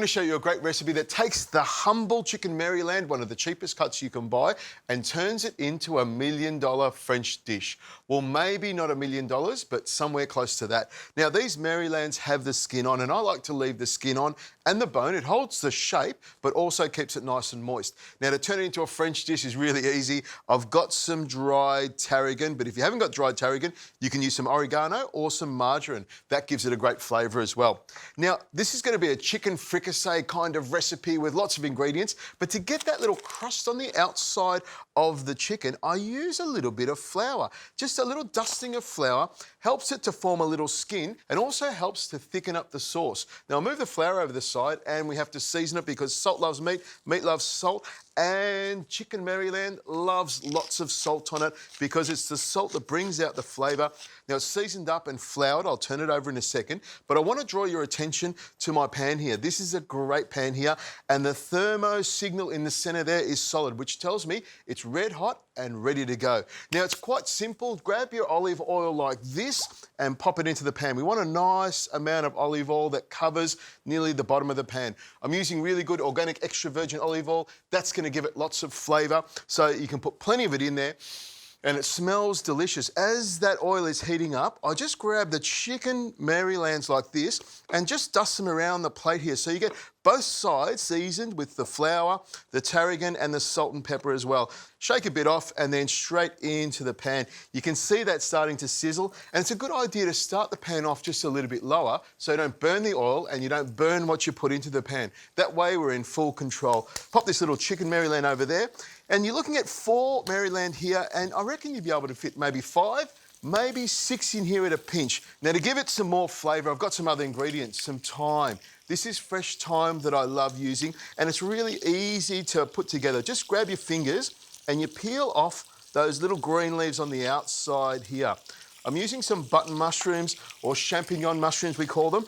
going to show you a great recipe that takes the humble chicken Maryland, one of the cheapest cuts you can buy, and turns it into $1 million French dish. Well, maybe not $1 million, but somewhere close to that. Now, these Marylands have the skin on, and I like to leave the skin on and the bone. It holds the shape, but also keeps it nice and moist. Now, to turn it into a French dish is really easy. I've got some dried tarragon, but if you haven't got dried tarragon, you can use some oregano or some margarine. That gives it a great flavour as well. Now, this is going to be a chicken fricasse kind of recipe with lots of ingredients, but to get that little crust on the outside of the chicken, I use a little bit of flour. Just a little dusting of flour helps it to form a little skin and also helps to thicken up the sauce. Now, I'll move the flour over the side and we have to season it because salt loves meat, meat loves salt, and chicken Maryland loves lots of salt on it because it's the salt that brings out the flavour. Now, it's seasoned up and floured. I'll turn it over in a second, but I want to draw your attention to my pan here. This is a great pan here, and the thermo signal in the centre there is solid, which tells me it's red hot and ready to go. Now, it's quite simple. Grab your olive oil like this and pop it into the pan. We want a nice amount of olive oil that covers nearly the bottom of the pan. I'm using really good organic extra virgin olive oil. That's going to give it lots of flavour, so you can put plenty of it in there. And it smells delicious. As that oil is heating up, I just grab the chicken Marylands like this and just dust them around the plate here. So you get both sides seasoned with the flour, the tarragon and the salt and pepper as well. Shake a bit off and then straight into the pan. You can see that starting to sizzle, and it's a good idea to start the pan off just a little bit lower so you don't burn the oil and you don't burn what you put into the pan. That way we're in full control. Pop this little chicken Maryland over there, and you're looking at 4 Maryland here, and I reckon you'd be able to fit maybe 5, maybe 6 in here at a pinch. Now, to give it some more flavour, I've got some other ingredients, some thyme. This is fresh thyme that I love using, and it's really easy to put together. Just grab your fingers and you peel off those little green leaves on the outside here. I'm using some button mushrooms, or champignon mushrooms we call them.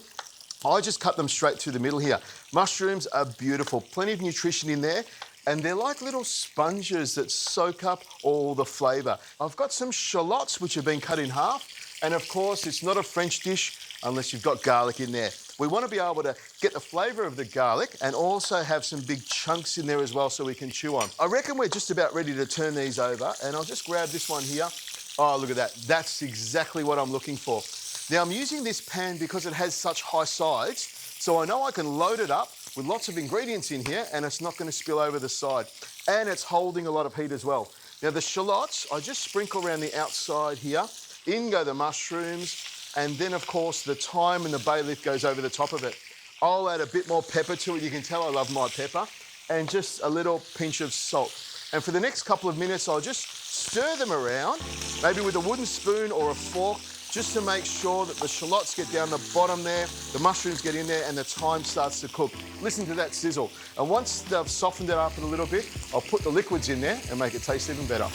I just cut them straight through the middle here. Mushrooms are beautiful, plenty of nutrition in there, and they're like little sponges that soak up all the flavour. I've got some shallots which have been cut in half, and of course it's not a French dish unless you've got garlic in there. We want to be able to get the flavour of the garlic and also have some big chunks in there as well so we can chew on. I reckon we're just about ready to turn these over, and I'll just grab this one here. Oh, look at that. That's exactly what I'm looking for. Now, I'm using this pan because it has such high sides, so I know I can load it up with lots of ingredients in here and it's not going to spill over the side. And it's holding a lot of heat as well. Now, the shallots, I just sprinkle around the outside here. In go the mushrooms, and then, of course, the thyme and the bay leaf goes over the top of it. I'll add a bit more pepper to it. You can tell I love my pepper. And just a little pinch of salt. And for the next couple of minutes, I'll just stir them around, maybe with a wooden spoon or a fork, just to make sure that the shallots get down the bottom there, the mushrooms get in there, and the thyme starts to cook. Listen to that sizzle. And once they've softened it up a little bit, I'll put the liquids in there and make it taste even better.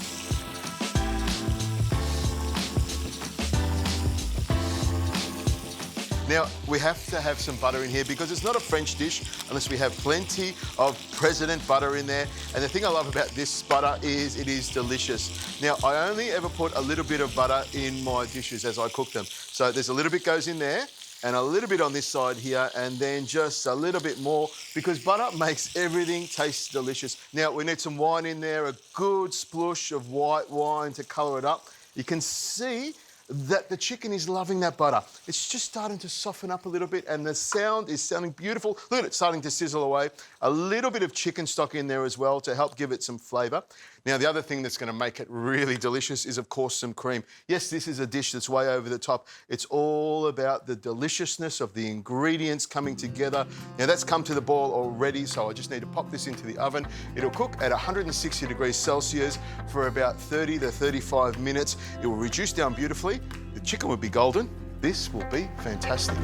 Now, we have to have some butter in here because it's not a French dish unless we have plenty of President butter in there. And the thing I love about this butter is it is delicious. Now, I only ever put a little bit of butter in my dishes as I cook them. So there's a little bit goes in there and a little bit on this side here, and then just a little bit more because butter makes everything taste delicious. Now, we need some wine in there, a good splush of white wine to colour it up. You can see that the chicken is loving that butter. It's just starting to soften up a little bit and the sound is sounding beautiful. Look at it starting to sizzle away. A little bit of chicken stock in there as well to help give it some flavour. Now, the other thing that's going to make it really delicious is, of course, some cream. Yes, this is a dish that's way over the top. It's all about the deliciousness of the ingredients coming together. Now, that's come to the boil already, so I just need to pop this into the oven. It'll cook at 160 degrees Celsius for about 30 to 35 minutes. It will reduce down beautifully. The chicken will be golden. This will be fantastic.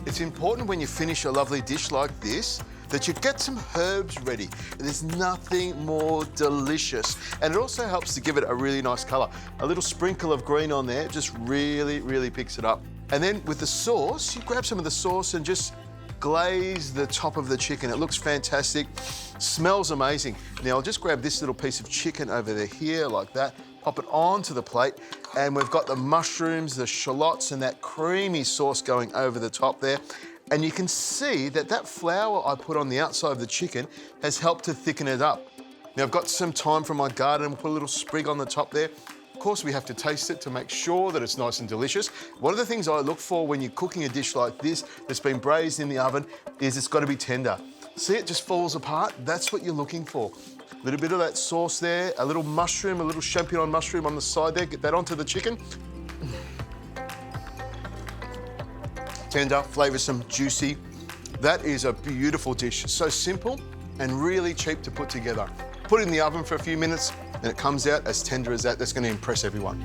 It's important when you finish a lovely dish like this that you get some herbs ready. There's nothing more delicious. And it also helps to give it a really nice colour. A little sprinkle of green on there just really, really picks it up. And then with the sauce, you grab some of the sauce and just glaze the top of the chicken. It looks fantastic, smells amazing. Now, I'll just grab this little piece of chicken over there here like that, pop it onto the plate, and we've got the mushrooms, the shallots, and that creamy sauce going over the top there. And you can see that that flour I put on the outside of the chicken has helped to thicken it up. Now I've got some thyme from my garden, and put a little sprig on the top there. Of course, we have to taste it to make sure that it's nice and delicious. One of the things I look for when you're cooking a dish like this that's been braised in the oven is it's got to be tender. See, it just falls apart? That's what you're looking for. A little bit of that sauce there, a little mushroom, a little champignon mushroom on the side there. Get that onto the chicken. Tender, flavoursome, juicy. That is a beautiful dish. So simple and really cheap to put together. Put it in the oven for a few minutes and it comes out as tender as that. That's going to impress everyone.